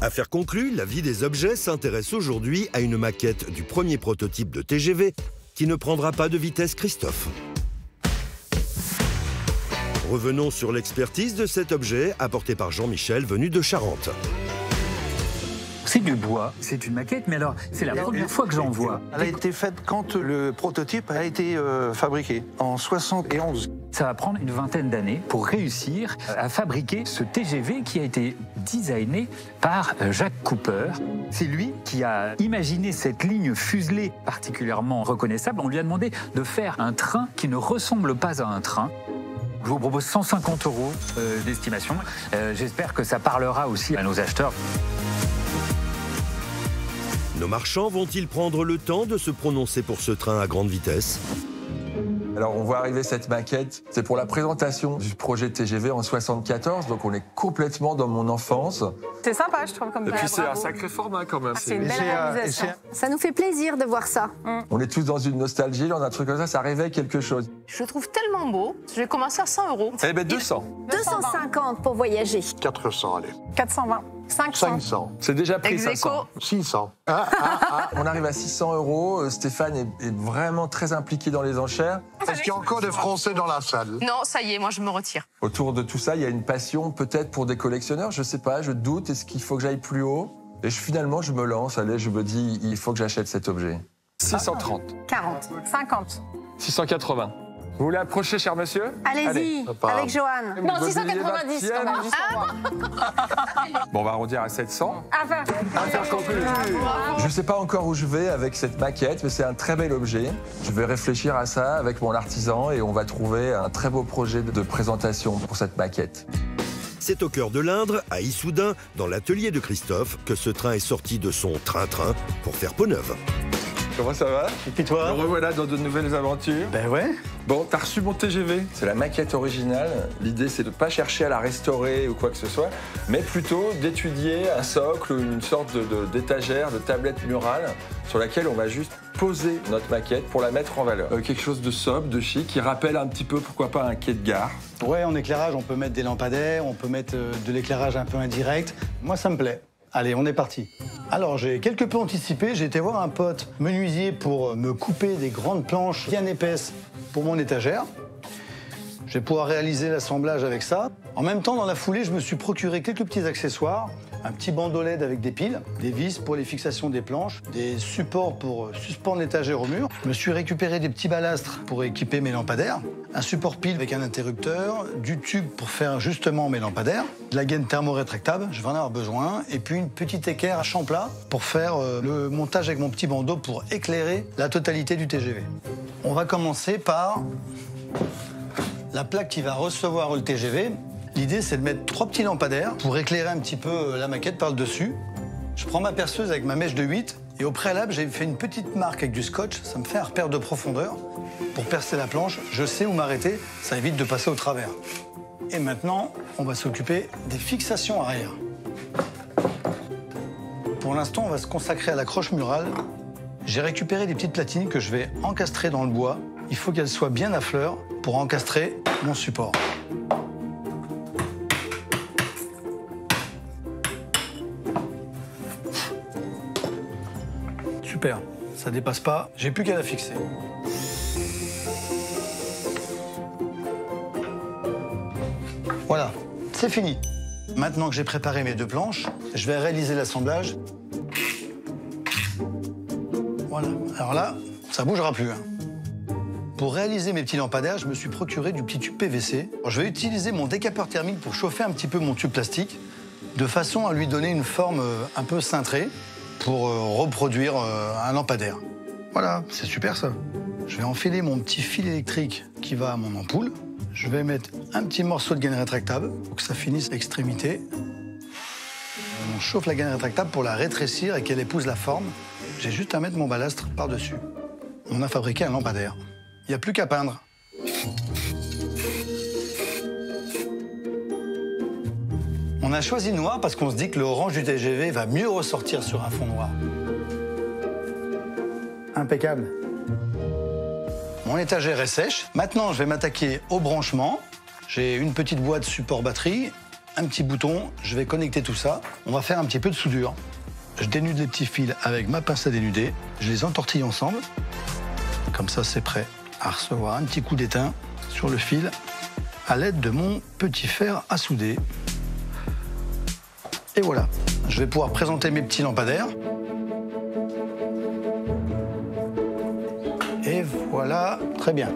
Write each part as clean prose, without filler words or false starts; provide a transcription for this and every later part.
Affaire conclue, la vie des objets s'intéresse aujourd'hui à une maquette du premier prototype de TGV qui ne prendra pas de vitesse Christophe. Revenons sur l'expertise de cet objet apporté par Jean-Michel venu de Charente. C'est du bois, c'est une maquette, mais alors c'est la première fois que j'en vois. Elle a été faite quand le prototype a été fabriqué, en 71. Ça va prendre une vingtaine d'années pour réussir à fabriquer ce TGV qui a été designé par Jacques Cooper. C'est lui qui a imaginé cette ligne fuselée particulièrement reconnaissable. On lui a demandé de faire un train qui ne ressemble pas à un train. Je vous propose 150 € d'estimation. J'espère que ça parlera aussi à nos acheteurs. Nos marchands vont-ils prendre le temps de se prononcer pour ce train à grande vitesse? Alors on voit arriver cette maquette, c'est pour la présentation du projet TGV en 74, donc on est complètement dans mon enfance. C'est sympa, je trouve, comme ça. Et puis c'est un sacré format quand même. C'est une belle réalisation. Ça nous fait plaisir de voir ça. On est tous dans une nostalgie, on a un truc comme ça réveille quelque chose. Je le trouve tellement beau. Je vais commencer à 100 €. Eh ben 200. 250 pour voyager. 400, allez. 420. 500. 500. C'est déjà pris Ex aequo. 500. 600. On arrive à 600 €. Stéphane est vraiment très impliqué dans les enchères. Est-ce qu'il y a encore des Français dans la salle? Non, ça y est, moi je me retire. Autour de tout ça, il y a une passion peut-être pour des collectionneurs, je sais pas, je doute, est-ce qu'il faut que j'aille plus haut? Et finalement, je me lance, allez, je me dis, il faut que j'achète cet objet. 630. 40. 50. 680. Vous voulez approcher, cher monsieur? Allez-y, avec Joanne. Non, 690 quand même, juste pour moi. Bon, on va arrondir à 700. Affaire conclue. Je ne sais pas encore où je vais avec cette maquette, mais c'est un très bel objet. Je vais réfléchir à ça avec mon artisan et on va trouver un très beau projet de présentation pour cette maquette. C'est au cœur de l'Indre, à Issoudun, dans l'atelier de Christophe, que ce train est sorti de son train-train pour faire peau neuve. Comment ça va? Et puis toi? Me revoilà dans de nouvelles aventures. Ben ouais. Bon, t'as reçu mon TGV. C'est la maquette originale. L'idée, c'est de ne pas chercher à la restaurer ou quoi que ce soit, mais plutôt d'étudier un socle ou une sorte d'étagère, de tablette murale sur laquelle on va juste poser notre maquette pour la mettre en valeur. Quelque chose de sobre, de chic, qui rappelle un petit peu, pourquoi pas, un quai de gare. Ouais, en éclairage, on peut mettre des lampadaires, on peut mettre de l'éclairage un peu indirect. Moi, ça me plaît. Allez, on est parti. Alors, j'ai quelque peu anticipé, j'ai été voir un pote menuisier pour me couper des grandes planches bien épaisses pour mon étagère. Je vais pouvoir réaliser l'assemblage avec ça. En même temps, dans la foulée, je me suis procuré quelques petits accessoires. Un petit bandeau LED avec des piles, des vis pour les fixations des planches, des supports pour suspendre l'étagère au mur. Je me suis récupéré des petits balastres pour équiper mes lampadaires, un support pile avec un interrupteur, du tube pour faire justement mes lampadaires, de la gaine thermorétractable, je vais en avoir besoin, et puis une petite équerre à champ plat pour faire le montage avec mon petit bandeau pour éclairer la totalité du TGV. On va commencer par la plaque qui va recevoir le TGV. L'idée, c'est de mettre 3 petits lampadaires pour éclairer un petit peu la maquette par le dessus. Je prends ma perceuse avec ma mèche de 8 et au préalable, j'ai fait une petite marque avec du scotch. Ça me fait un repère de profondeur. Pour percer la planche, je sais où m'arrêter. Ça évite de passer au travers. Et maintenant, on va s'occuper des fixations arrière. Pour l'instant, on va se consacrer à la croche murale. J'ai récupéré des petites platines que je vais encastrer dans le bois. Il faut qu'elles soient bien à fleur pour encastrer mon support. Super, ça dépasse pas, j'ai plus qu'à la fixer. Voilà, c'est fini. Maintenant que j'ai préparé mes 2 planches, je vais réaliser l'assemblage. Voilà, alors là, ça bougera plus. Pour réaliser mes petits lampadaires, je me suis procuré du petit tube PVC. Alors, je vais utiliser mon décapeur thermique pour chauffer un petit peu mon tube plastique, de façon à lui donner une forme un peu cintrée, pour reproduire un lampadaire. Voilà, c'est super ça. Je vais enfiler mon petit fil électrique qui va à mon ampoule. Je vais mettre un petit morceau de gaine rétractable pour que ça finisse l'extrémité. On chauffe la gaine rétractable pour la rétrécir et qu'elle épouse la forme. J'ai juste à mettre mon balastre par-dessus. On a fabriqué un lampadaire. Il n'y a plus qu'à peindre. On a choisi noir parce qu'on se dit que le orange du TGV va mieux ressortir sur un fond noir. Impeccable. Mon étagère est sèche. Maintenant, je vais m'attaquer au branchement. J'ai une petite boîte support batterie, un petit bouton, je vais connecter tout ça. On va faire un petit peu de soudure. Je dénude les petits fils avec ma pince à dénuder. Je les entortille ensemble. Comme ça, c'est prêt à recevoir un petit coup d'étain sur le fil à l'aide de mon petit fer à souder. Et voilà, je vais pouvoir présenter mes petits lampadaires. Et voilà, très bien.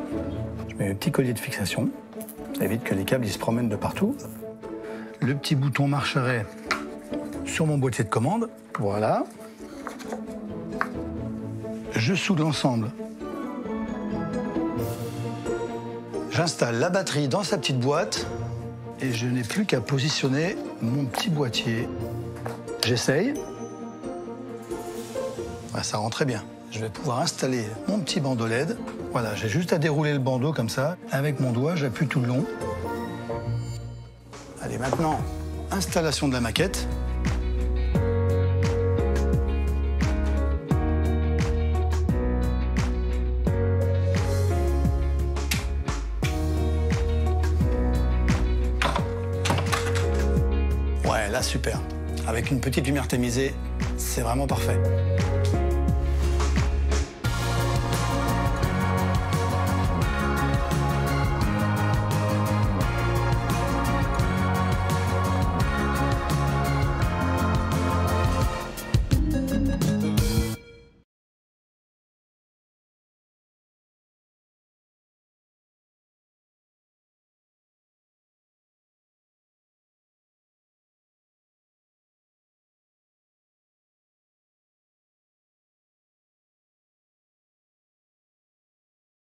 Je mets le petit collier de fixation. Ça évite que les câbles ils se promènent de partout. Le petit bouton marche-arrêt sur mon boîtier de commande. Voilà. Je soude l'ensemble. J'installe la batterie dans sa petite boîte et je n'ai plus qu'à positionner mon petit boîtier. J'essaye. Ouais, ça rend très bien. Je vais pouvoir installer mon petit bandeau LED. Voilà, j'ai juste à dérouler le bandeau comme ça. Avec mon doigt, j'appuie tout le long. Allez, maintenant, installation de la maquette. Ouais, là, super. Avec une petite lumière tamisée, c'est vraiment parfait.